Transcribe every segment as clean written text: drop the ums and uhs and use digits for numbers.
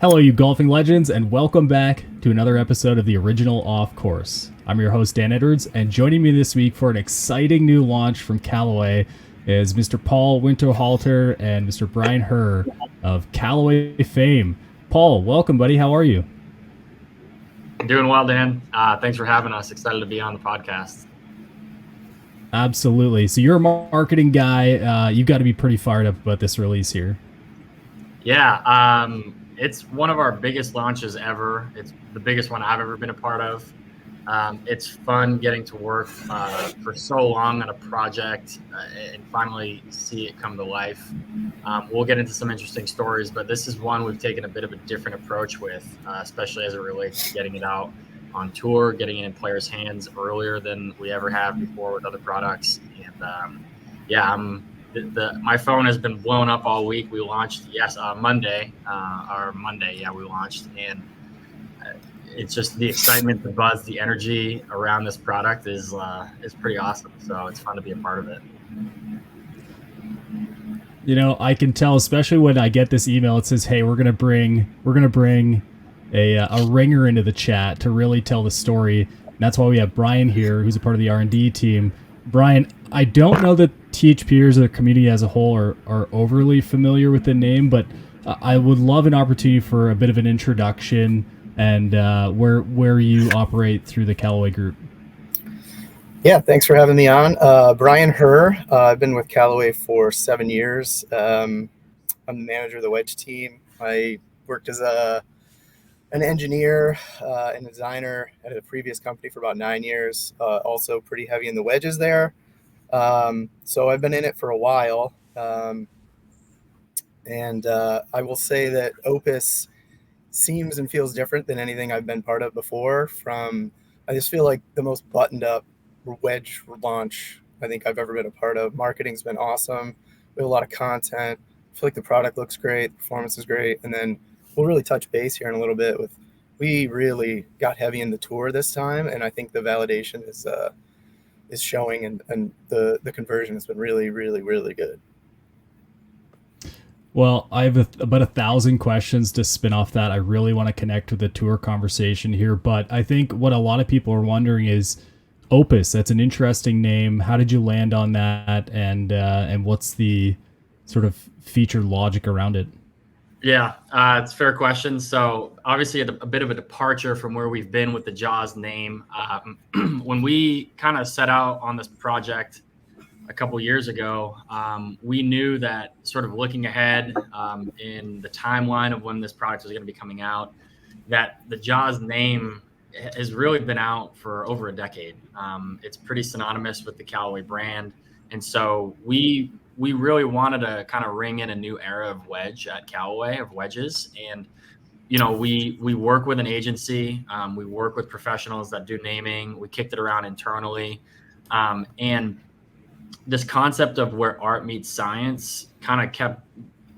Hello, you golfing legends, and welcome back to another episode of the original Off Course. I'm your host, Dan Edwards, and joining me this week for an exciting new launch from Callaway is Mr. Paul Winterhalter and Mr. Brian Herr of Callaway fame. Paul, welcome, buddy. How are you? Doing well, Dan. Thanks for having us. Excited to be on the podcast. Absolutely. So you're a marketing guy. You've got to be pretty fired up about this release here. Yeah, it's one of our biggest launches ever. It's the biggest one I've ever been a part of. It's fun getting to work for so long on a project and finally see it come to life. We'll get into some interesting stories, but this is one we've taken a bit of a different approach with, especially as it relates to getting it out on tour, getting it in players' hands earlier than we ever have before with other products. And my phone has been blown up all week. We launched Monday, we launched, and it's just the excitement, the buzz, the energy around this product is pretty awesome. So it's fun to be a part of it. You know, I can tell, especially when I get this email, it says, "Hey, we're gonna bring a ringer into the chat to really tell the story." And that's why we have Brian here, who's a part of the R&D team. Brian, I don't know that THPers or the community as a whole are overly familiar with the name, but I would love an opportunity for a bit of an introduction and where you operate through the Callaway group. Yeah, thanks for having me on. Brian Herr. I've been with Callaway for 7 years. I'm the manager of the Wedge team. I worked as an engineer and designer at a previous company for about 9 years. Also pretty heavy in the wedges there. So I've been in it for a while. And I will say that Opus seems and feels different than anything I've been part of before. I just feel like the most buttoned up wedge launch I think I've ever been a part of. Marketing's been awesome. We have a lot of content. I feel like the product looks great. The performance is great. And then we'll really touch base here in a little bit we really got heavy in the tour this time. And I think the validation is showing and the conversion has been really, really, really good. Well, I have about 1,000 questions to spin off that. I really want to connect with the tour conversation here, but I think what a lot of people are wondering is Opus. That's an interesting name. How did you land on that, and what's the sort of feature logic around it? Yeah, it's a fair question. So obviously a bit of a departure from where we've been with the Jaws name. When we kind of set out on this project a couple years ago, we knew that sort of looking ahead in the timeline of when this product was going to be coming out, that the Jaws name has really been out for over a decade. It's pretty synonymous with the Callaway brand. And so we really wanted to kind of ring in a new era of wedge at Callaway, of wedges. And, you know, we work with an agency. We work with professionals that do naming. We kicked it around internally. And this concept of where art meets science kind of kept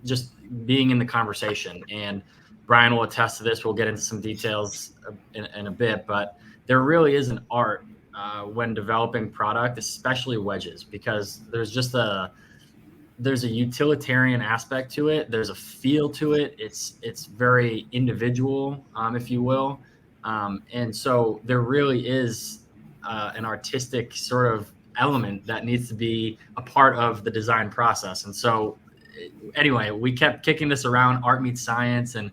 just being in the conversation. And Brian will attest to this. We'll get into some details in a bit, but there really is an art when developing product, especially wedges, because there's a utilitarian aspect to it. There's a feel to it. It's very individual, if you will. And so there really is an artistic sort of element that needs to be a part of the design process. And so anyway, we kept kicking this around, art meets science, and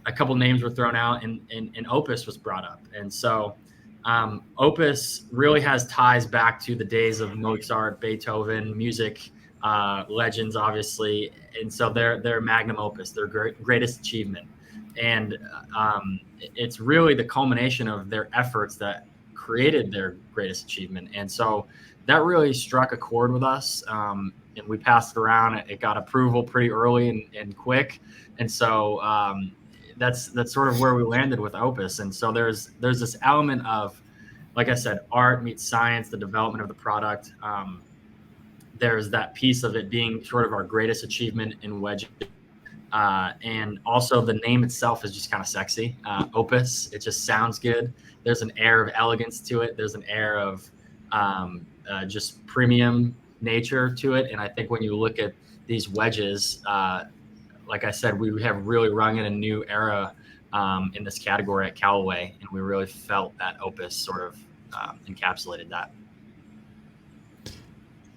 a couple names were thrown out, and Opus was brought up. And so Opus really has ties back to the days of Mozart, Beethoven, music legends, obviously. And so they're magnum opus, their greatest achievement. And it's really the culmination of their efforts that created their greatest achievement. And so that really struck a chord with us. And we passed it around. It got approval pretty early and quick. And so that's sort of where we landed with Opus. And so there's this element of, like I said, art meets science, the development of the product. There's that piece of it being sort of our greatest achievement in wedge. And also the name itself is just kind of sexy. Opus, it just sounds good. There's an air of elegance to it. There's an air of just premium nature to it. And I think when you look at these wedges, like I said, we have really rung in a new era in this category at Callaway, and we really felt that Opus sort of encapsulated that.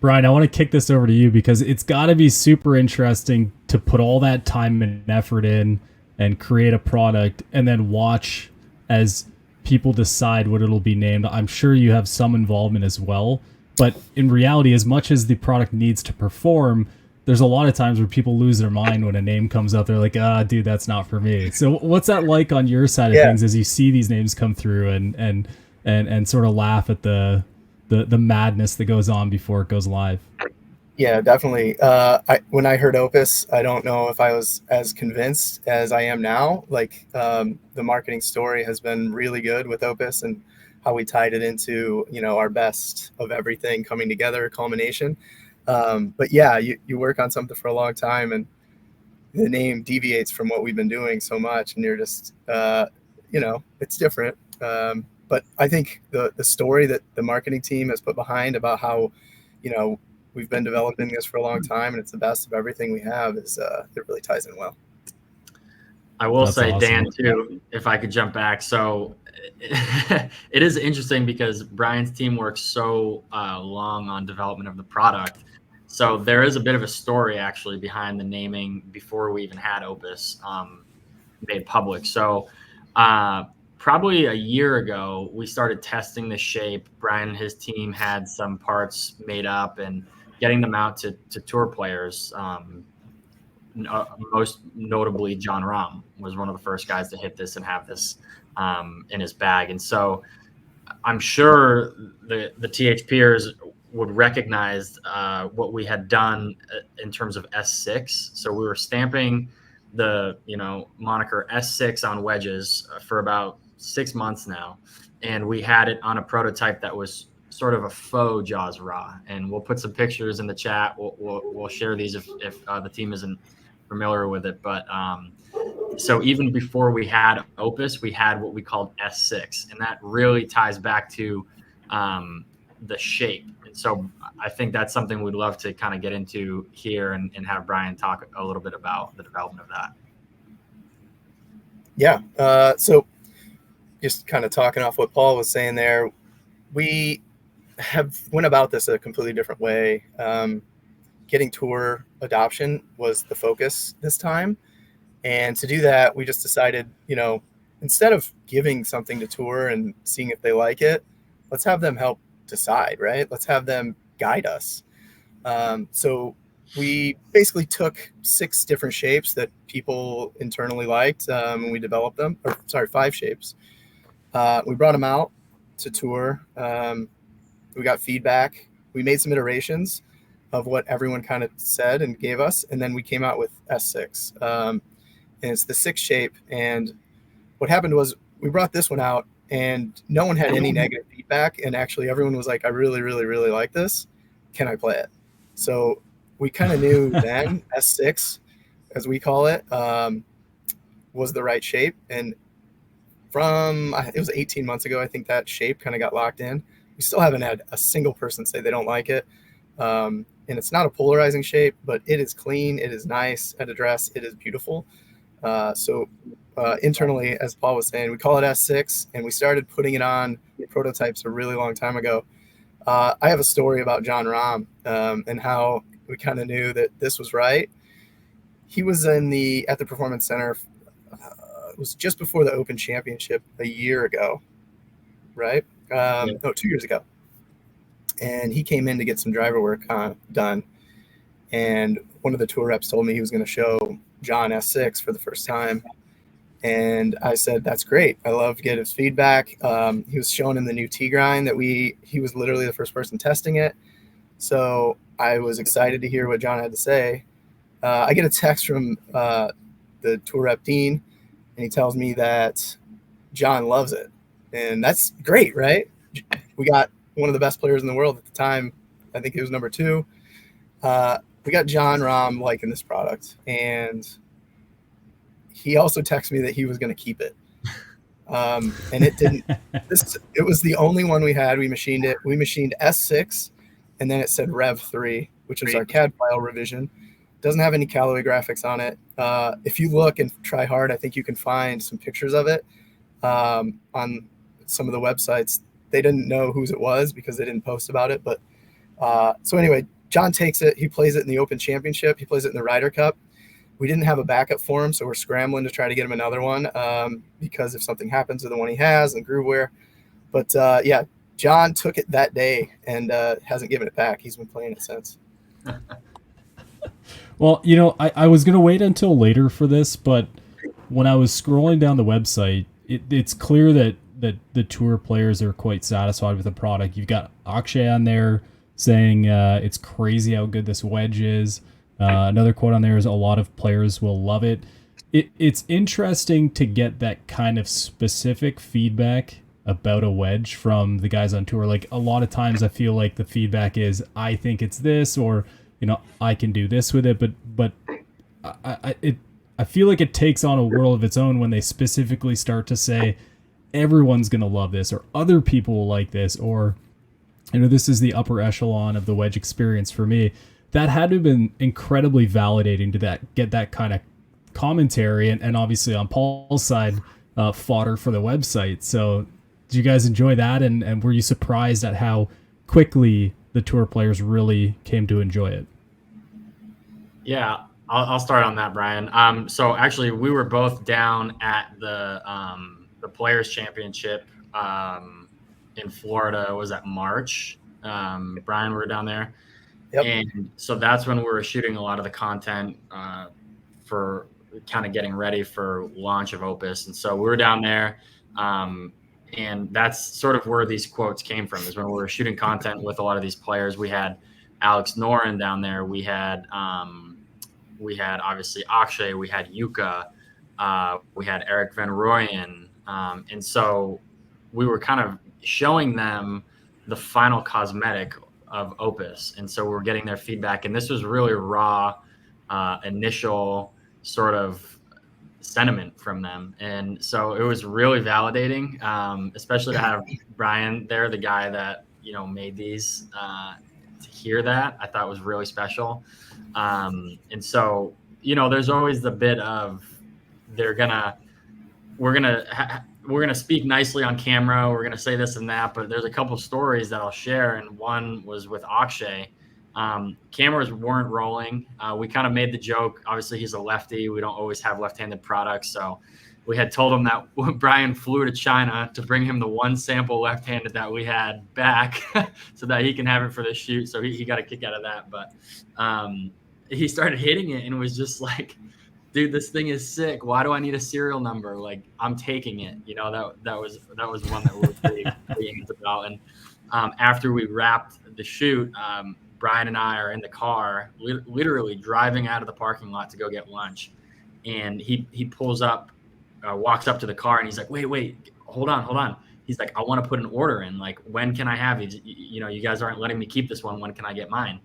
Brian, I want to kick this over to you because it's got to be super interesting to put all that time and effort in and create a product and then watch as people decide what it'll be named. I'm sure you have some involvement as well, but in reality, as much as the product needs to perform, there's a lot of times where people lose their mind when a name comes up. They're like, dude, that's not for me. So what's that like on your side of things as you see these names come through and sort of laugh at the madness that goes on before it goes live? Yeah, definitely. When I heard Opus, I don't know if I was as convinced as I am now. Like the marketing story has been really good with Opus and how we tied it into, our best of everything coming together, culmination. But yeah, you work on something for a long time and the name deviates from what we've been doing so much, and you're just, it's different. But I think the story that the marketing team has put behind about how, we've been developing this for a long time and it's the best of everything we have is it really ties in well. I will That's say, awesome. Dan, too, if I could jump back. So it is interesting because Brian's team works so long on development of the product. So there is a bit of a story actually behind the naming before we even had Opus made public. So probably a year ago, we started testing the shape. Brian and his team had some parts made up and getting them out to tour players. Most notably, John Rahm was one of the first guys to hit this and have this in his bag. And so I'm sure the THPers would recognize what we had done in terms of S6. So we were stamping the moniker S6 on wedges for about 6 months now, and we had it on a prototype that was sort of a faux Jaws Raw. And we'll put some pictures in the chat. We'll share these if the team isn't familiar with it. But so even before we had Opus, we had what we called S6, and that really ties back to the shape. And so I think that's something we'd love to kind of get into here and have Brian talk a little bit about the development of that. Yeah. So just kind of talking off what Paul was saying there, we have went about this a completely different way. Getting tour adoption was the focus this time. And to do that, we just decided, instead of giving something to tour and seeing if they like it, let's have them help decide, right? Let's have them guide us. So we basically took 6 different shapes that people internally liked when we developed them, 5 shapes. We brought them out to tour. We got feedback. We made some iterations of what everyone kind of said and gave us. And then we came out with S6. And it's the 6 shape. And what happened was we brought this one out and no one had any negative feedback. And actually everyone was like, I really, really, really like this. Can I play it? So we kind of knew then S6, as we call it, was the right shape. And it was 18 months ago, I think that shape kind of got locked in. We still haven't had a single person say they don't like it. And it's not a polarizing shape, but it is clean. It is nice at address. It is beautiful. So internally, as Paul was saying, we call it S6, and we started putting it on prototypes a really long time ago. I have a story about John Rahm and how we kind of knew that this was right. He was at the Performance Center. It was just before the Open Championship a year ago, right? No, 2 years ago. And he came in to get some driver work done. And one of the tour reps told me he was going to show John S6 for the first time. And I said, that's great. I love to get his feedback. He was showing him the new tee grind that he was literally the first person testing it. So I was excited to hear what John had to say. I get a text from the tour rep Dean, and he tells me that John loves it. And that's great, right? We got one of the best players in the world at the time. I think he was number 2. We got John Rahm liking this product. And he also texted me that he was going to keep it. And it didn't. It was the only one we had. We machined it. We machined S6, and then it said Rev 3, which is our CAD file revision. Doesn't have any Callaway graphics on it. If you look and try hard, I think you can find some pictures of it on some of the websites. They didn't know whose it was because they didn't post about it. But so anyway, John takes it. He plays it in the Open Championship. He plays it in the Ryder Cup. We didn't have a backup for him, so we're scrambling to try to get him another one because if something happens to the one he has and Grooveware. But yeah, John took it that day and hasn't given it back. He's been playing it since. Well, you know, I was going to wait until later for this, but when I was scrolling down the website, it's clear that the tour players are quite satisfied with the product. You've got Akshay on there saying it's crazy how good this wedge is. Another quote on there is a lot of players will love it. It's interesting to get that kind of specific feedback about a wedge from the guys on tour. Like a lot of times I feel like the feedback is, I think it's this, or, you know, I can do this with it. But I feel like it takes on a world of its own when they specifically start to say, everyone's going to love this, or other people will like this, or, you know, this is the upper echelon of the wedge experience for me. That had to have been incredibly validating to get that kind of commentary, and obviously on Paul's side, fodder for the website. So did you guys enjoy that, and were you surprised at how quickly the tour players really came to enjoy it? Yeah, I'll start on that, Brian. So actually, we were both down at the Players Championship in Florida. Was that March? Brian, we were down there. Yep. And so that's when we were shooting a lot of the content for kind of getting ready for launch of Opus. And so we were down there. And that's sort of where these quotes came from, is when we were shooting content with a lot of these players. We had Alex Noren down there. We had obviously Akshay. We had Yuka. We had Eric Van Rooyen. And so we were kind of showing them the final cosmetic of Opus. And so we're getting their feedback. And this was really raw, initial sort of sentiment from them. And so it was really validating, especially to have Brian there, the guy that, you know, made these, to hear that, I thought was really special. And so, you know, there's always the bit of we're gonna speak nicely on camera. We're gonna say this and that, but there's a couple stories that I'll share. And one was with Akshay. Cameras weren't rolling. We kind of made the joke. Obviously, he's a lefty. We don't always have left-handed products. So we had told him that Brian flew to China to bring him the one sample left-handed that we had back so that he can have it for the shoot. So he got a kick out of that. But he started hitting it and was just like, dude, this thing is sick. Why do I need a serial number? Like, I'm taking it. You know, that was one that we were pretty amped about. And after we wrapped the shoot, Brian and I are in the car, literally driving out of the parking lot to go get lunch. And he pulls up, walks up to the car, and he's like, wait, hold on. He's like, I want to put an order in. Like, when can I have these? You know, you guys aren't letting me keep this one. When can I get mine?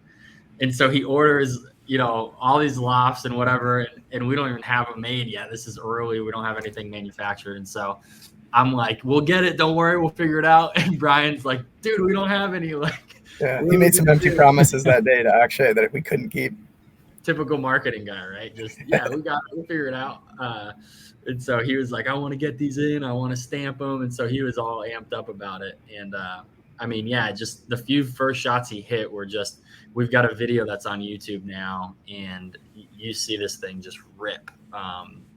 And so he orders, you know, all these lofts and whatever, and we don't even have them made yet. This is early. We don't have anything manufactured. And so I'm like, we'll get it. Don't worry. We'll figure it out. And Brian's like, dude, we don't have any. Like, yeah, he made some empty promises that day to Akshay that we couldn't keep. Typical marketing guy, right? Just, yeah, we'll figure it out. And so he was like, I want to get these in. I want to stamp them. And so he was all amped up about it. And I mean, yeah, just the few first shots he hit were just, we've got a video that's on YouTube now, and you see this thing just rip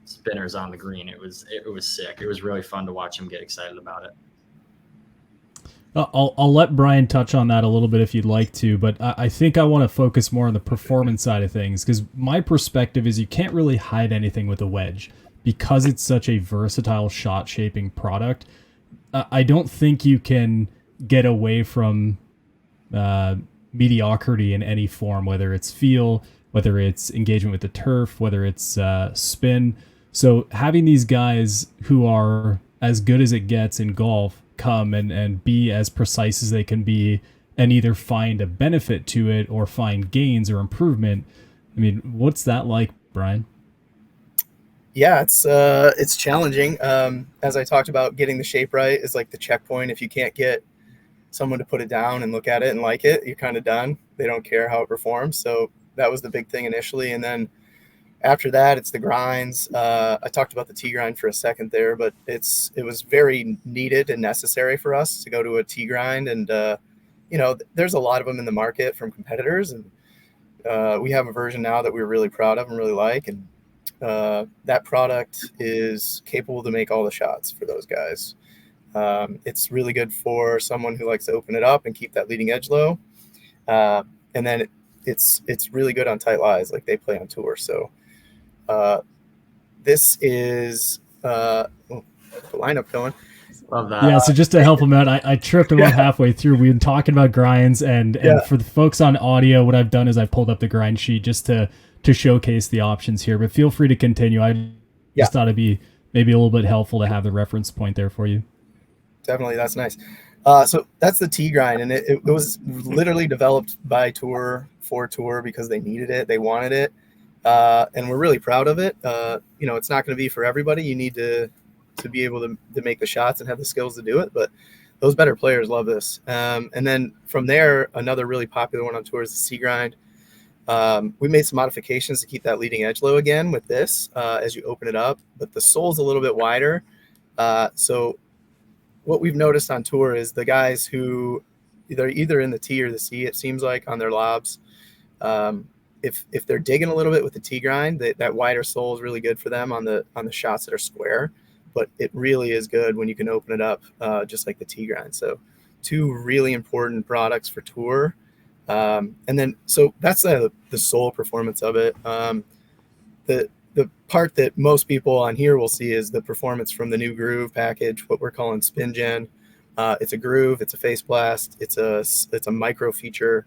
spinners on the green. It was sick. It was really fun to watch him get excited about it. I'll let Brian touch on that a little bit if you'd like to, but I think I want to focus more on the performance side of things, because my perspective is you can't really hide anything with a wedge because it's such a versatile shot shaping product. I don't think you can get away from mediocrity in any form, whether it's feel, whether it's engagement with the turf, whether it's spin. So having these guys who are as good as it gets in golf come and be as precise as they can be and either find a benefit to it or find gains or improvement. I mean, what's that like, Brian? Yeah, it's challenging. As I talked about, getting the shape right is like the checkpoint. If you can't get someone to put it down and look at it and like it, you're kind of done. They don't care how it performs. So that was the big thing initially. And then after that, it's the grinds. I talked about the T grind for a second there, but it was very needed and necessary for us to go to a T grind. And, there's a lot of them in the market from competitors. And we have a version now that we're really proud of and really like. And that product is capable to make all the shots for those guys. It's really good for someone who likes to open it up and keep that leading edge low. And then it's really good on tight lies, like they play on tour. So this is the lineup going. Love that. Yeah, so just to help him out, I tripped him up halfway through. We've been talking about grinds, and for the folks on audio, what I've done is I pulled up the grind sheet just to showcase the options here. But feel free to continue. I just thought it'd be maybe a little bit helpful to have the reference point there for you. Definitely, that's nice. So that's the T grind, and it was literally developed by Tour for Tour because they needed it, they wanted it, and we're really proud of it. It's not going to be for everybody. You need to be able to make the shots and have the skills to do it, but those better players love this. And then from there, another really popular one on tour is the C grind. We made some modifications to keep that leading edge low again with this as you open it up, but the sole's a little bit wider. So what we've noticed on tour is the guys who they're either in the T or the C, it seems like, on their lobs. If they're digging a little bit with the T grind, that wider sole is really good for them on the shots that are square. But it really is good when you can open it up just like the T grind. So two really important products for tour. And then so that's the sole performance of it. The part that most people on here will see is the performance from the new Groove package, what we're calling Spin Gen. It's a groove, it's a face blast, it's a micro feature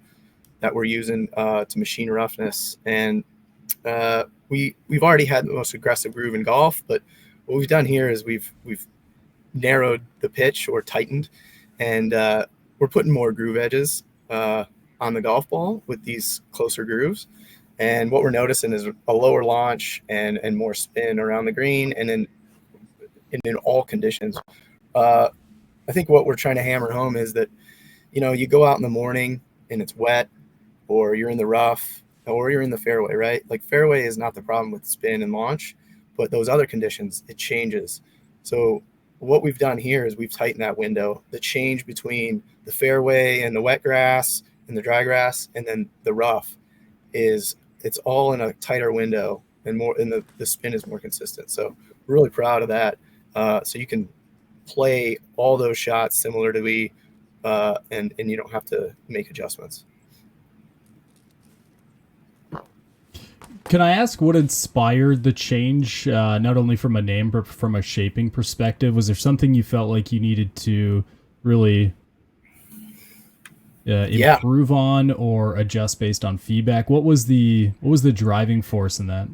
that we're using to machine roughness. And we've already had the most aggressive groove in golf, but what we've done here is we've narrowed the pitch or tightened, and we're putting more groove edges on the golf ball with these closer grooves. And what we're noticing is a lower launch and more spin around the green, and in all conditions. I think what we're trying to hammer home is that, you go out in the morning and it's wet, or you're in the rough, or you're in the fairway, right? Like fairway is not the problem with spin and launch, but those other conditions, it changes. So what we've done here is we've tightened that window, the change between the fairway and the wet grass and the dry grass, and then the rough it's all in a tighter window, and more, and the spin is more consistent. So we're really proud of that. So you can play all those shots similarly, and you don't have to make adjustments. Can I ask what inspired the change, not only from a name, but from a shaping perspective? Was there something you felt like you needed to really improve on or adjust based on feedback? What was the driving force in that?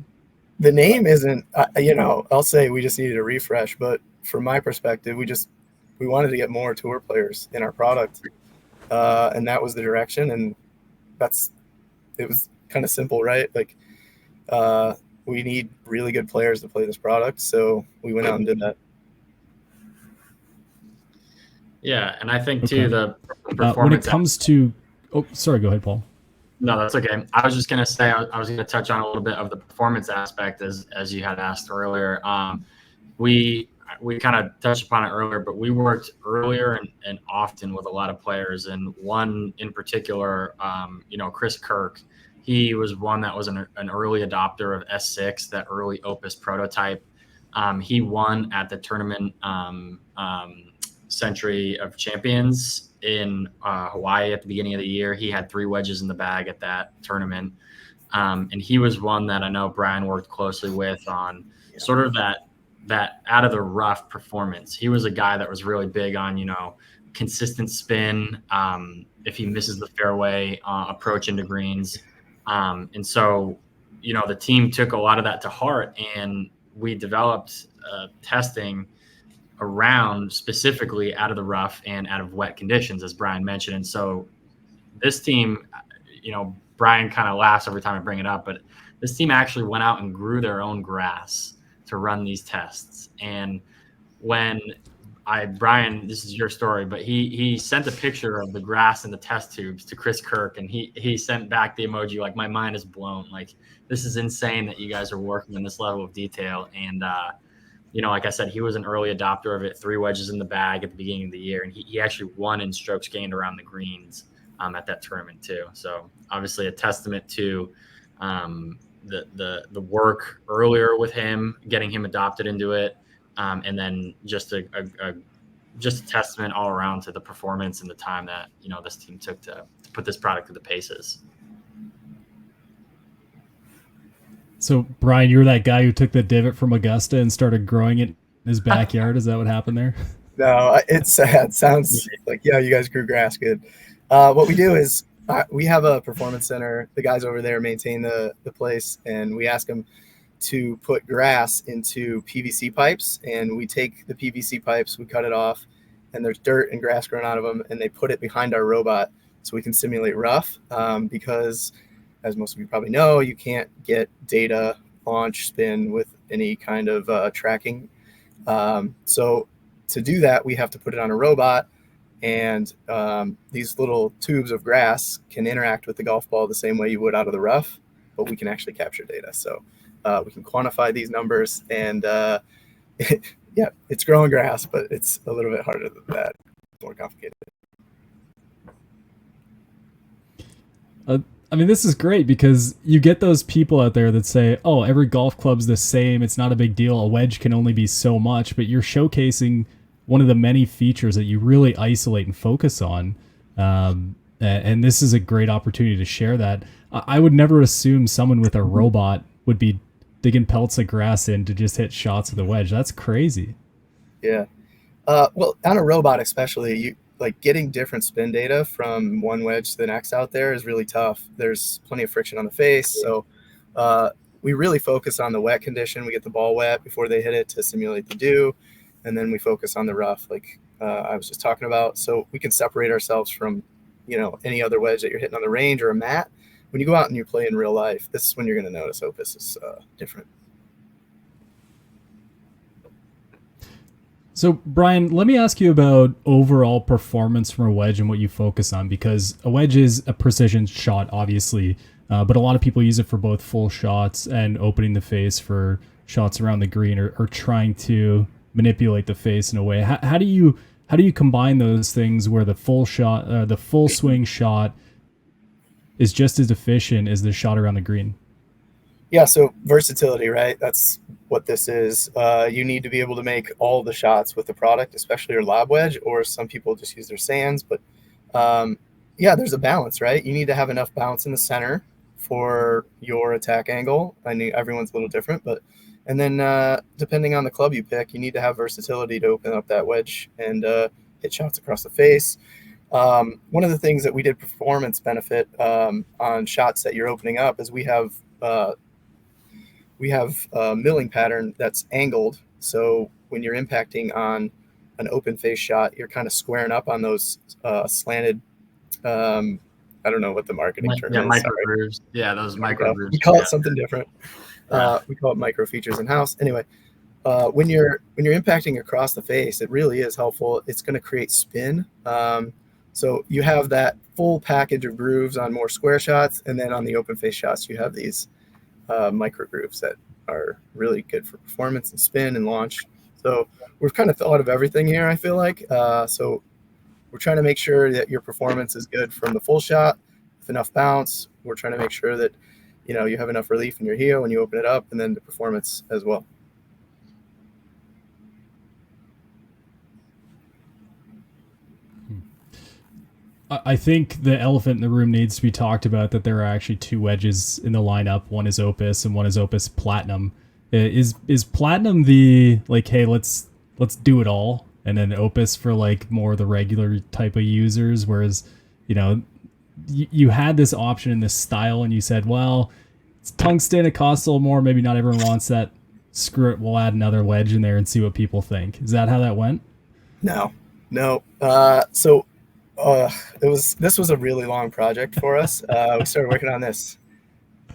The name isn't, I'll say we just needed a refresh, but from my perspective, we wanted to get more tour players in our product. And that was the direction. And it was kind of simple, right? Like, we need really good players to play this product. So we went out and did that. Yeah. And I think too, the performance, when it comes to, sorry, go ahead, Paul. No, that's okay. I was just going to say, I was going to touch on a little bit of the performance aspect as you had asked earlier. We kind of touched upon it earlier, but we worked earlier and often with a lot of players, and one in particular, Chris Kirk. He was one that was an early adopter of S6, that early Opus prototype. He won at the tournament Century of Champions in Hawaii at the beginning of the year. He had 3 wedges in the bag at that tournament. And he was one that I know Brian worked closely with on sort of that out of the rough performance. He was a guy that was really big on, consistent spin. If he misses the fairway, approach into greens. And so, the team took a lot of that to heart, and we developed testing around specifically out of the rough and out of wet conditions, as Brian mentioned. And so this team, Brian kind of laughs every time I bring it up, but this team actually went out and grew their own grass to run these tests. And when Brian, this is your story, but he sent a picture of the grass in the test tubes to Chris Kirk, and he sent back the emoji like, my mind is blown. Like, this is insane that you guys are working in this level of detail. And like I said, he was an early adopter of it. 3 wedges in the bag at the beginning of the year, and he actually won in strokes gained around the greens at that tournament too. So obviously a testament to the work earlier with him, getting him adopted into it. And then just a testament all around to the performance and the time that, this team took to put this product through the paces. So Brian, you're that guy who took the divot from Augusta and started growing it in his backyard. Is that what happened there? No, it's sad. It sounds like, yeah, you guys grew grass good. What we do is we have a performance center. The guys over there maintain the place, and we ask them to put grass into PVC pipes, and we take the PVC pipes, we cut it off, and there's dirt and grass growing out of them, and they put it behind our robot so we can simulate rough, because as most of you probably know, you can't get data, launch, spin with any kind of tracking. So to do that, we have to put it on a robot, and these little tubes of grass can interact with the golf ball the same way you would out of the rough, but we can actually capture data. So we can quantify these numbers, and it's growing grass, but it's a little bit harder than that. It's more complicated. I mean, this is great because you get those people out there that say, oh, every golf club's the same. It's not a big deal. A wedge can only be so much, but you're showcasing one of the many features that you really isolate and focus on. And this is a great opportunity to share that. I would never assume someone with a robot would be digging pelts of grass in to just hit shots with a wedge. That's crazy. Yeah. Well, on a robot especially, getting different spin data from one wedge to the next out there is really tough. There's plenty of friction on the face. So we really focus on the wet condition. We get the ball wet before they hit it to simulate the dew. And then we focus on the rough, like I was just talking about. So we can separate ourselves from, any other wedge that you're hitting on the range or a mat. When you go out and you play in real life, this is when you're going to notice Opus is different. So, Brian, let me ask you about overall performance from a wedge and what you focus on, because a wedge is a precision shot, obviously, but a lot of people use it for both full shots and opening the face for shots around the green, or trying to manipulate the face in a way. How do you combine those things where the full shot, the full swing shot is just as efficient as the shot around the green? Yeah, so versatility, right? That's what this is. You need to be able to make all the shots with the product, especially your lob wedge, or some people just use their sands. But there's a balance, right? You need to have enough bounce in the center for your attack angle. I mean, everyone's a little different, and then depending on the club you pick, you need to have versatility to open up that wedge and hit shots across the face. One of the things that we did performance benefit on shots that you're opening up is we have a milling pattern that's angled. So when you're impacting on an open face shot, you're kind of squaring up on those slanted, I don't know what the marketing term is. Micro grooves. Yeah, those micro grooves. We call it something different. We call it micro features in-house. Anyway, when you're impacting across the face, it really is helpful. It's going to create spin. So you have that full package of grooves on more square shots, and then on the open face shots, you have these micro grooves that are really good for performance and spin and launch. So we've kind of thought of everything here, I feel like. So we're trying to make sure that your performance is good from the full shot with enough bounce. We're trying to make sure that you have enough relief in your heel when you open it up, and then the performance as well. I think the elephant in the room needs to be talked about, that there are actually 2 wedges in the lineup. One is Opus and one is Opus Platinum. Is Platinum the, hey, let's do it all, and then Opus for more the regular type of users, whereas you had this option in this style and you said, well, it's tungsten, it costs a little more, maybe not everyone wants that, screw it, we'll add another wedge in there and see what people think. Is that how that went? No. This was a really long project for us. We started working on this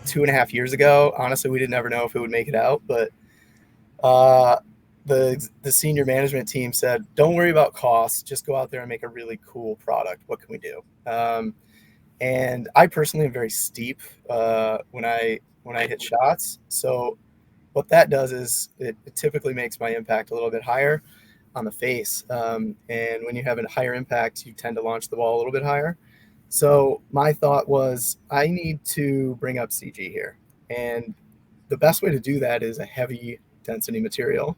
2.5 years ago. Honestly, we didn't ever know if it would make it out, but the senior management team said, don't worry about costs, just go out there and make a really cool product. What can we do? And I personally am very steep when I hit shots. So what that does is it typically makes my impact a little bit higher on the face. And when you have a higher impact, you tend to launch the ball a little bit higher. So my thought was, I need to bring up CG here. And the best way to do that is a heavy density material.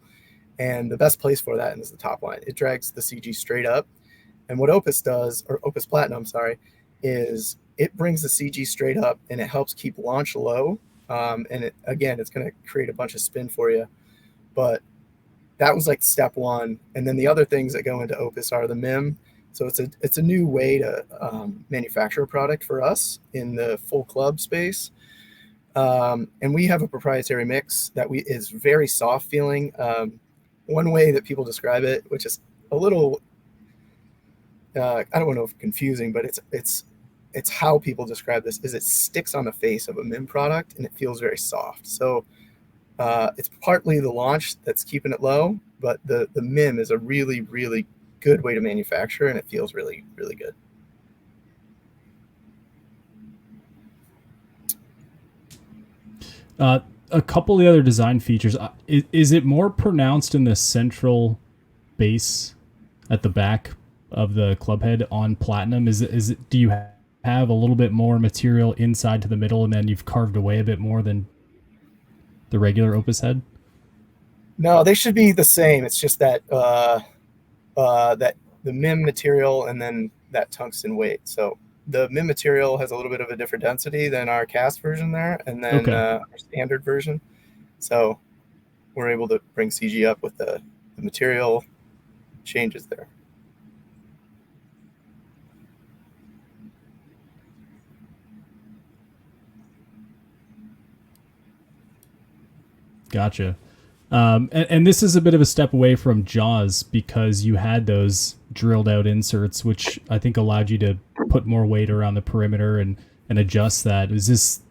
And the best place for that is the top line. It drags the CG straight up. And what Opus does, or Opus Platinum, sorry, is it brings the CG straight up and it helps keep launch low. And it's going to create a bunch of spin for you. But that was like step one. And then the other things that go into Opus are the MIM. So it's a new way to manufacture a product for us in the full club space. And we have a proprietary mix that is very soft feeling. One way that people describe it, which is a little, I don't know if confusing, but it's how people describe this, is it sticks on the face of a MIM product and it feels very soft. So it's partly the launch that's keeping it low, but the MIM is a really, really good way to manufacture, and it feels really, really good. A couple of the other design features, is it more pronounced in the central base at the back of the club head on Platinum? Is it do you have a little bit more material inside to the middle and then you've carved away a bit more than the regular Opus head? No, they should be the same. It's just that that the MIM material and then that tungsten weight. So the MIM material has a little bit of a different density than our cast version there, and then our standard version. So we're able to bring CG up with the material changes there. Gotcha. And this is a bit of a step away from Jaws because you had those drilled out inserts, which I think allowed you to put more weight around the perimeter and adjust that. Is this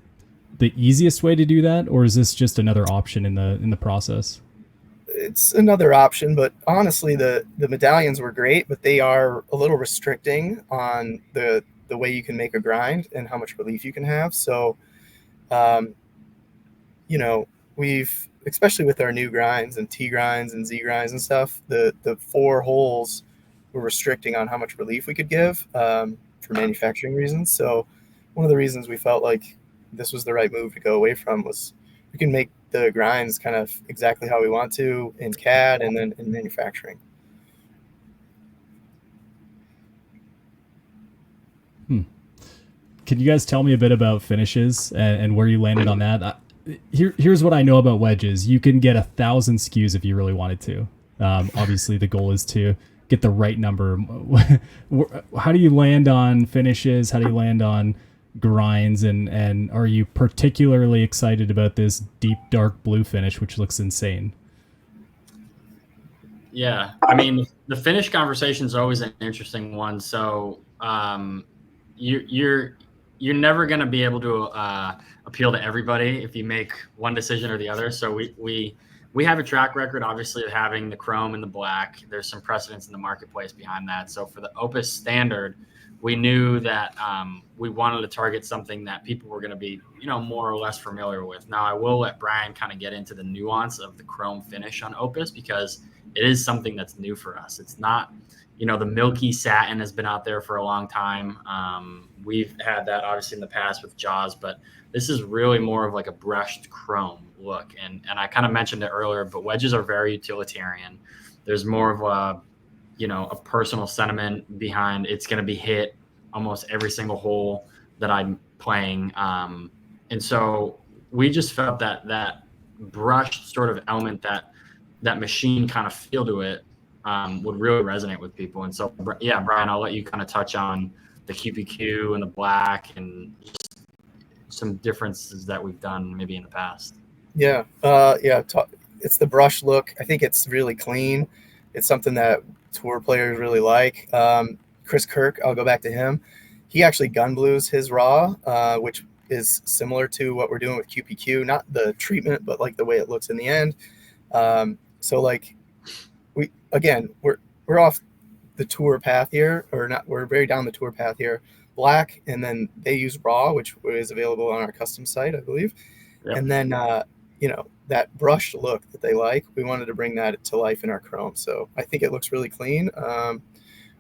the easiest way to do that, or is this just another option in the process? It's another option, but honestly, the medallions were great, but they are a little restricting on the way you can make a grind and how much relief you can have. So, we've, especially with our new grinds and T grinds and Z grinds and stuff, the 4 holes were restricting on how much relief we could give for manufacturing reasons. So one of the reasons we felt like this was the right move to go away from was we can make the grinds kind of exactly how we want to in CAD and then in manufacturing. Can you guys tell me a bit about finishes and where you landed on that? Here's what I know about wedges. You can get 1,000 SKUs if you really wanted to. Obviously, the goal is to get the right number. How do you land on finishes? How do you land on grinds? And are you particularly excited about this deep dark blue finish, which looks insane? Yeah, I mean, the finish conversation is always an interesting one. So you're never going to be able to appeal to everybody if you make one decision or the other. So we have a track record, obviously, of having the chrome and the black. There's some precedence in the marketplace behind that. So for the Opus standard, we knew that we wanted to target something that people were going to be, more or less familiar with. Now, I will let Brian kind of get into the nuance of the chrome finish on Opus because it is something that's new for us. It's not, the milky satin has been out there for a long time. We've had that obviously in the past with Jaws, but this is really more of like a brushed chrome look. And I kind of mentioned it earlier, but wedges are very utilitarian. There's more of a personal sentiment behind it's going to be hit almost every single hole that I'm playing. And so we just felt that brushed sort of element, that machine kind of feel to it would really resonate with people. And so, yeah, Brian, I'll let you kind of touch on the QPQ and the black and just some differences that we've done maybe in the past. Yeah. It's the brush look. I think it's really clean. It's something that tour players really like. Chris Kirk, I'll go back to him. He actually gun blues his raw, which is similar to what we're doing with QPQ, not the treatment, but like the way it looks in the end. So like again, we're off the tour path here, or not, we're very down the tour path here. Black, and then they use raw, which is available on our custom site, I believe. Yep. And then that brushed look that they like, we wanted to bring that to life in our chrome. So I think it looks really clean.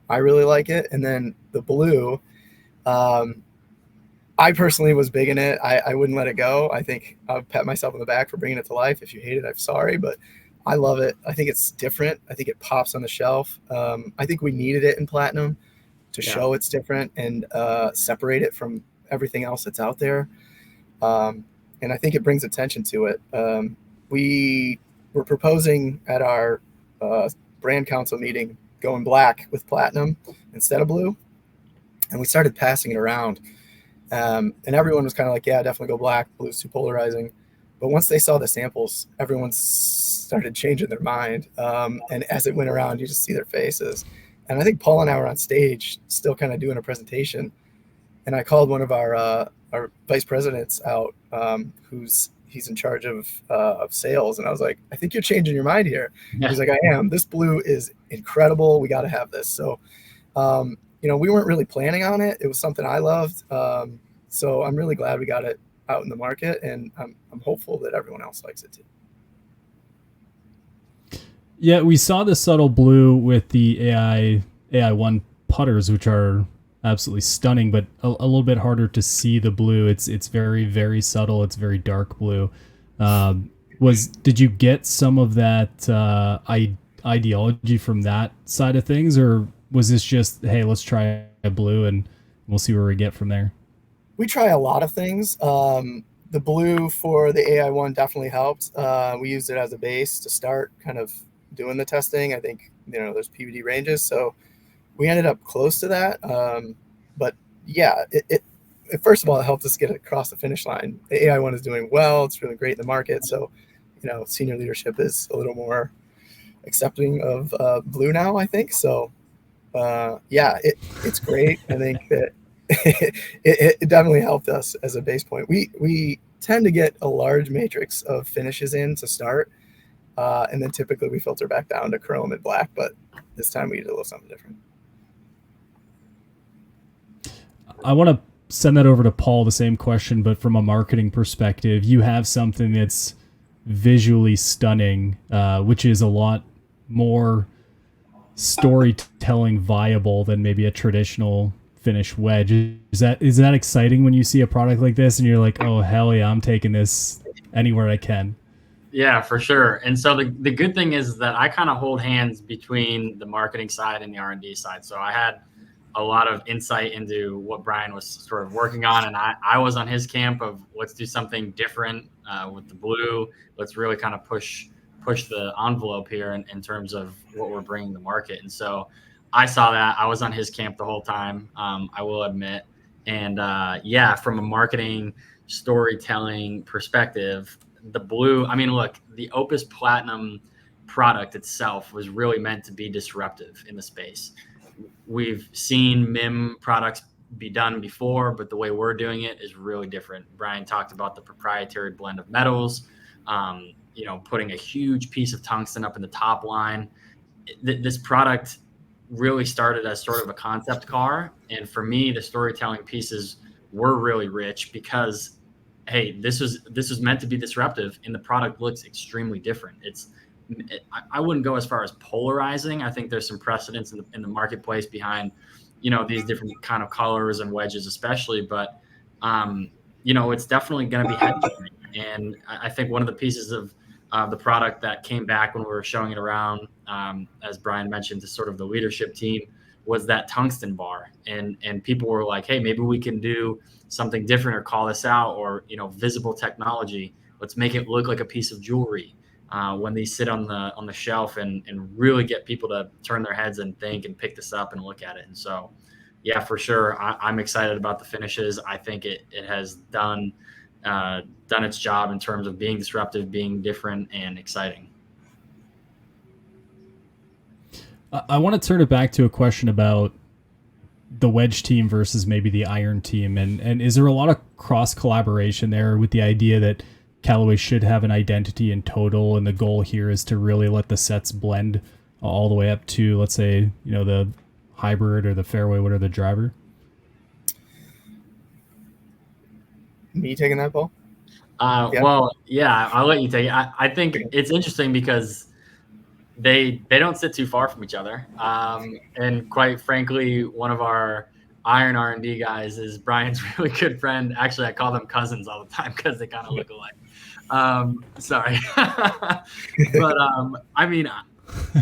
I really like it. And then the blue, I personally was big in it. I wouldn't let it go. I think I'll pat myself on the back for bringing it to life. If you hate it, I'm sorry, but I love it. I think it's different. I think it pops on the shelf. I think we needed it in platinum to show it's different and separate it from everything else that's out there. And I think it brings attention to it. We were proposing at our brand council meeting going black with platinum instead of blue. And we started passing it around. And everyone was kind of like, yeah, definitely go black. Blue's too polarizing. But once they saw the samples, everyone started changing their mind. And as it went around, you just see their faces. And I think Paul and I were on stage still kind of doing a presentation. And I called one of our vice presidents out, he's in charge of sales. And I was like, I think you're changing your mind here. Yeah. He's like, I am. This blue is incredible. We got to have this. So, we weren't really planning on it. It was something I loved. So I'm really glad we got it out in the market, and I'm hopeful that everyone else likes it too. Yeah, we saw the subtle blue with the AI1 putters, which are absolutely stunning, but a little bit harder to see the blue. It's very, very subtle. It's very dark blue. Did you get some of that ideology from that side of things, or was this just, hey, let's try a blue and we'll see where we get from there? We try a lot of things. The blue for the AI1 definitely helped. We used it as a base to start kind of doing the testing. I think, there's PVD ranges. So we ended up close to that. But yeah, it first of all, it helped us get across the finish line. The AI1 is doing well. It's really great in the market. So, senior leadership is a little more accepting of blue now, I think. So it's great. I think that it definitely helped us as a base point. We tend to get a large matrix of finishes in to start, and then typically we filter back down to chrome and black, but this time we did a little something different. I want to send that over to Paul, the same question, but from a marketing perspective. You have something that's visually stunning, which is a lot more storytelling viable than maybe a traditional finish wedge. Is that exciting when you see a product like this and you're like, oh hell yeah, I'm taking this anywhere I can? Yeah, for sure. And so the good thing is that I kind of hold hands between the marketing side and the R&D side. So I had a lot of insight into what Brian was sort of working on, and I was on his camp of let's do something different with the blue. Let's really kind of push the envelope here in terms of what we're bringing to market. And so I saw that. I was on his camp the whole time, I will admit. And from a marketing storytelling perspective, the blue, I mean, look, the Opus Platinum product itself was really meant to be disruptive in the space. We've seen MIM products be done before, but the way we're doing it is really different. Brian talked about the proprietary blend of metals, putting a huge piece of tungsten up in the top line. This product really started as sort of a concept car. And for me, the storytelling pieces were really rich because, hey, this was meant to be disruptive, and the product looks extremely different. I wouldn't go as far as polarizing. I think there's some precedents in the marketplace behind, these different kind of colors and wedges, especially. But, it's definitely going to be heavy. And I think one of the pieces of the product that came back when we were showing it around, as Brian mentioned, to sort of the leadership team, was that tungsten bar. And people were like, hey, maybe we can do something different or call this out, or, visible technology. Let's make it look like a piece of jewelry. When these sit on the shelf and really get people to turn their heads and think and pick this up and look at it. And so, yeah, for sure, I'm excited about the finishes. I think it has done its job in terms of being disruptive, being different, and exciting. I want to turn it back to a question about the wedge team versus maybe the iron team. And is there a lot of cross collaboration there with the idea that Callaway should have an identity in total, and the goal here is to really let the sets blend all the way up to, let's say, the hybrid or the fairway wood or the driver? Me taking that ball? Yeah. Well, yeah, I'll let you take it. I think it's interesting because they don't sit too far from each other. And quite frankly, one of our iron R&D guys is Brian's really good friend. Actually, I call them cousins all the time because they kind of look alike. Sorry. But I mean,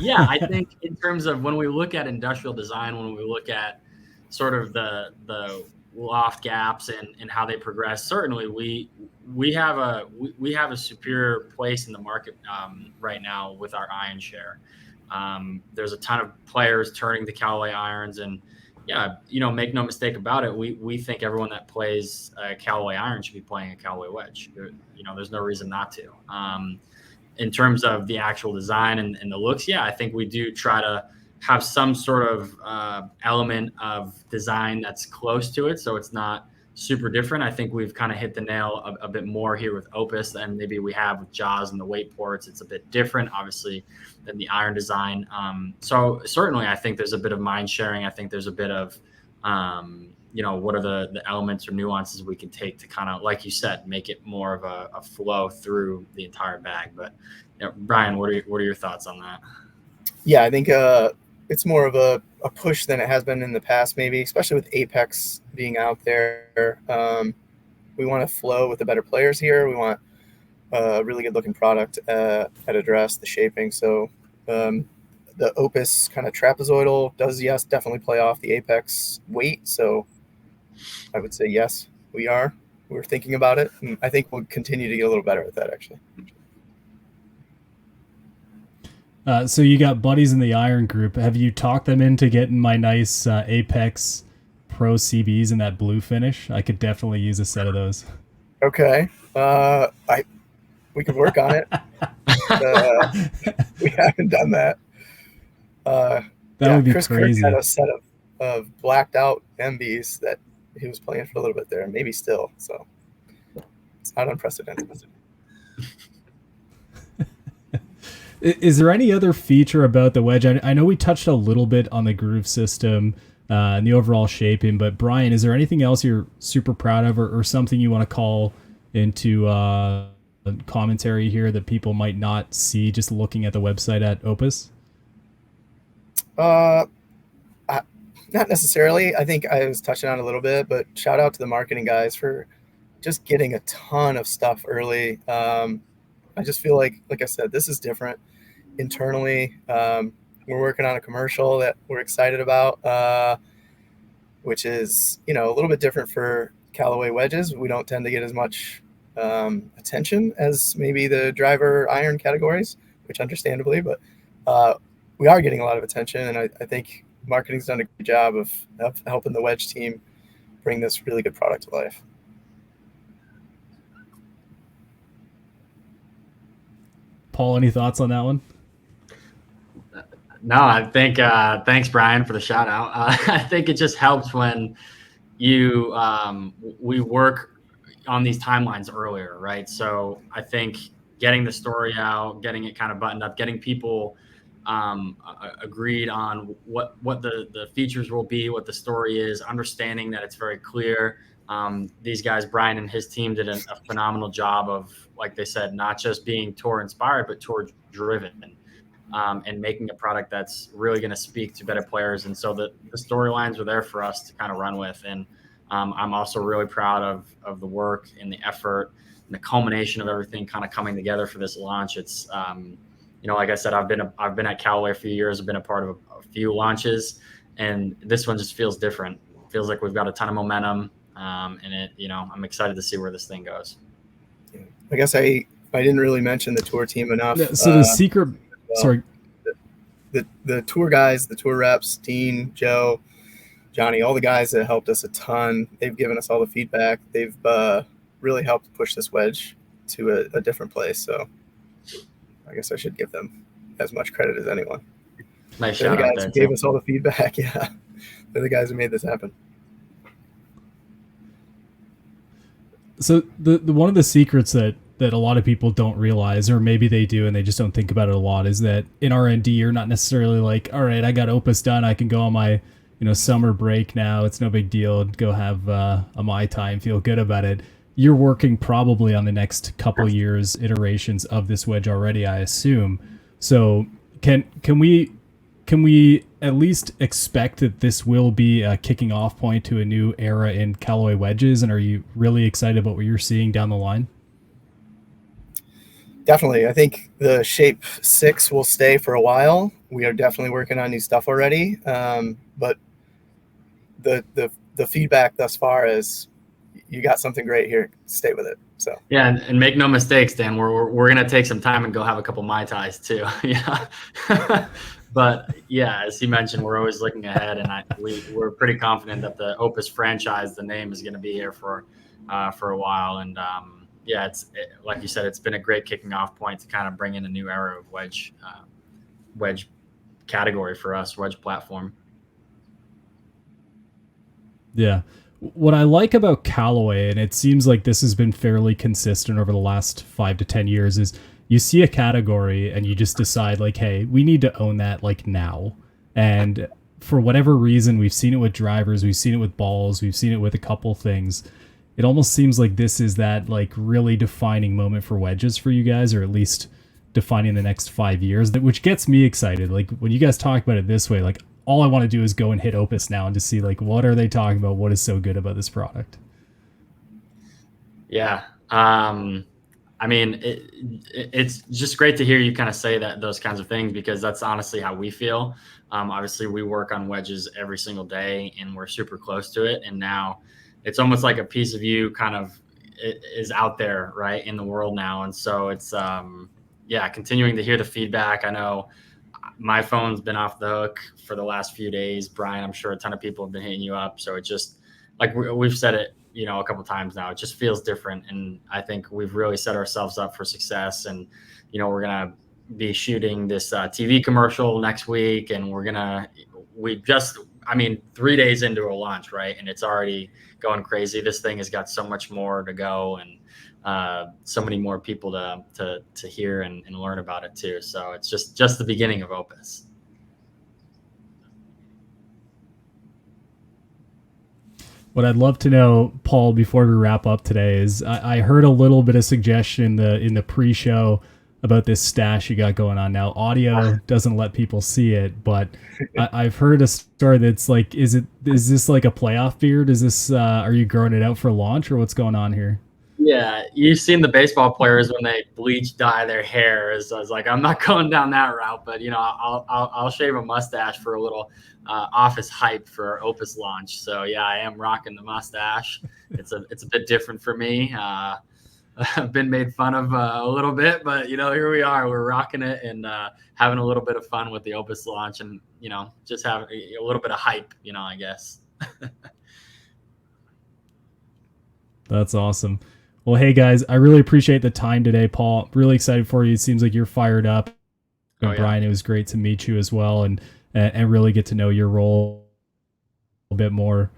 yeah, I think in terms of when we look at industrial design, when we look at sort of the loft gaps and how they progress, certainly we have a superior place in the market right now with our iron share. There's a ton of players turning to Callaway irons, and yeah, make no mistake about it. We think everyone that plays a Callaway iron should be playing a Callaway wedge. There's no reason not to. In terms of the actual design and the looks, yeah, I think we do try to have some sort of element of design that's close to it, so it's not super different. I think we've kind of hit the nail a bit more here with Opus than maybe we have with Jaws and the weight ports. It's a bit different, obviously, than the iron design. So certainly, I think there's a bit of mind sharing. I think there's a bit of what are the elements or nuances we can take to kind of, like you said, make it more of a flow through the entire bag. But Brian, what are your thoughts on that? Yeah, I think it's more of a push than it has been in the past, maybe, especially with Apex being out there. We want to flow with the better players here. We want a really good looking product at address the shaping. So the Opus kind of trapezoidal does, yes, definitely play off the Apex weight. So I would say, yes, we're thinking about it. And I think we'll continue to get a little better at that, actually. So you got buddies in the iron group. Have you talked them into getting my nice Apex Pro CBs in that blue finish? I could definitely use a set of those. Okay. We could work on it. We haven't done that. That would be Chris crazy. Kirk had a set of blacked out MBs that he was playing for a little bit there, and maybe still. So it's not unprecedented. Is there any other feature about the wedge? I know we touched a little bit on the groove system and the overall shaping, but Brian, is there anything else you're super proud of or something you want to call into commentary here that people might not see just looking at the website at Opus? Not necessarily. I think I was touching on it a little bit, but shout out to the marketing guys for just getting a ton of stuff early. I just feel like I said, this is different internally. We're working on a commercial that we're excited about, which is, a little bit different for Callaway wedges. We don't tend to get as much attention as maybe the driver iron categories, which understandably, but we are getting a lot of attention. And I think marketing's done a good job of helping the wedge team bring this really good product to life. Paul, any thoughts on that one? No, I think thanks, Brian, for the shout out. I think it just helps when we work on these timelines earlier, right? So I think getting the story out, getting it kind of buttoned up, getting people agreed on what the features will be, what the story is, understanding that it's very clear. These guys, Brian and his team, did a phenomenal job of, like they said, not just being tour inspired, but tour driven, and making a product that's really going to speak to better players. And so the storylines were there for us to kind of run with. And I'm also really proud of the work and the effort and the culmination of everything kind of coming together for this launch. It's like I said, I've been at Callaway a few years. I've been a part of a few launches, and this one just feels different. It feels like we've got a ton of momentum. And I'm excited to see where this thing goes. I guess I didn't really mention the tour team enough. So the secret, sorry, the tour guys, the tour reps, Dean, Joe, Johnny, all the guys that helped us a ton. They've given us all the feedback. They've really helped push this wedge to a different place. So I guess I should give them as much credit as anyone. Nice They're shout the out guys there, who gave too. us all the feedback. Yeah, they're the guys who made this happen. So the one of the secrets that that a lot of people don't realize, or maybe they do and they just don't think about it a lot, is that in R&D you're not necessarily like, all right, I got Opus done, I can go on my summer break now, it's no big deal, go have a Mai Tai and feel good about it. You're working probably on the next couple years iterations of this wedge already, I assume. So can we at least expect that this will be a kicking off point to a new era in Callaway wedges? And are you really excited about what you're seeing down the line? Definitely. I think the Shape 6 will stay for a while. We are definitely working on new stuff already. But the feedback thus far is you got something great here. Stay with it. So yeah, and make no mistakes, Dan. We're gonna take some time and go have a couple Mai Tais too. Yeah. But yeah, as he mentioned, we're always looking ahead, and we're pretty confident that the Opus franchise, the name, is going to be here for a while. And yeah, like you said, it's been a great kicking off point to kind of bring in a new era of wedge category for us, wedge platform. Yeah. What I like about Callaway, and it seems like this has been fairly consistent over the last 5 to 10 years, is you see a category and you just decide like, hey, we need to own that like now. And for whatever reason, we've seen it with drivers, we've seen it with balls, we've seen it with a couple things. It almost seems like this is that like really defining moment for wedges for you guys, or at least defining the next 5 years, which gets me excited. Like when you guys talk about it this way, like all I want to do is go and hit Opus now and just see like, what are they talking about? What is so good about this product? Yeah. I mean, it's just great to hear you kind of say those kinds of things, because that's honestly how we feel. Obviously, we work on wedges every single day, and we're super close to it. And now it's almost like a piece of you kind of is out there, right, in the world now. And so it's, yeah, continuing to hear the feedback. I know my phone's been off the hook for the last few days. Brian, I'm sure a ton of people have been hitting you up. So it just, like we've said it, a couple of times now, it just feels different. And I think we've really set ourselves up for success. And, we're going to be shooting this TV commercial next week. And we just, 3 days into a launch, right? And it's already going crazy. This thing has got so much more to go, and so many more people to hear and learn about it too. So it's just the beginning of Opus. What I'd love to know, Paul, before we wrap up today, is I heard a little bit of suggestion in the pre-show about this stash you got going on now. Audio doesn't let people see it, but I've heard a story that's like, is this like a playoff beard? Is this are you growing it out for launch, or what's going on here? Yeah, you've seen the baseball players when they bleach dye their hair. I was like, I'm not going down that route, but I'll shave a mustache for a little office hype for our Opus launch. So yeah, I am rocking the mustache. It's a bit different for me. I've been made fun of a little bit, but here we are. We're rocking it and having a little bit of fun with the Opus launch, and just having a little bit of hype. I guess. That's awesome. Well, hey guys, I really appreciate the time today, Paul. Really excited for you. It seems like you're fired up. Oh, yeah. Brian, it was great to meet you as well, and really get to know your role a bit more.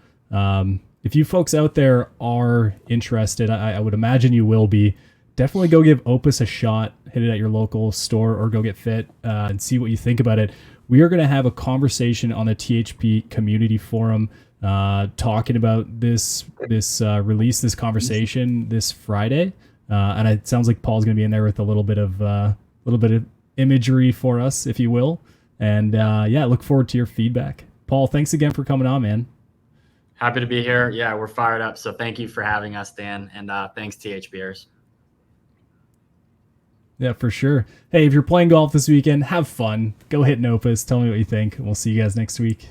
If you folks out there are interested, I would imagine you will be. Definitely go give Opus a shot. Hit it at your local store or go get fit and see what you think about it. We are going to have a conversation on the THP community forum talking about this release, this conversation this Friday. And it sounds like Paul's going to be in there with a little bit of imagery for us, if you will. And yeah, look forward to your feedback. Paul, thanks again for coming on, man. Happy to be here. Yeah, we're fired up. So thank you for having us, Dan. And thanks, THPers. Yeah, for sure. Hey, if you're playing golf this weekend, have fun. Go hit an Opus. Tell me what you think. We'll see you guys next week.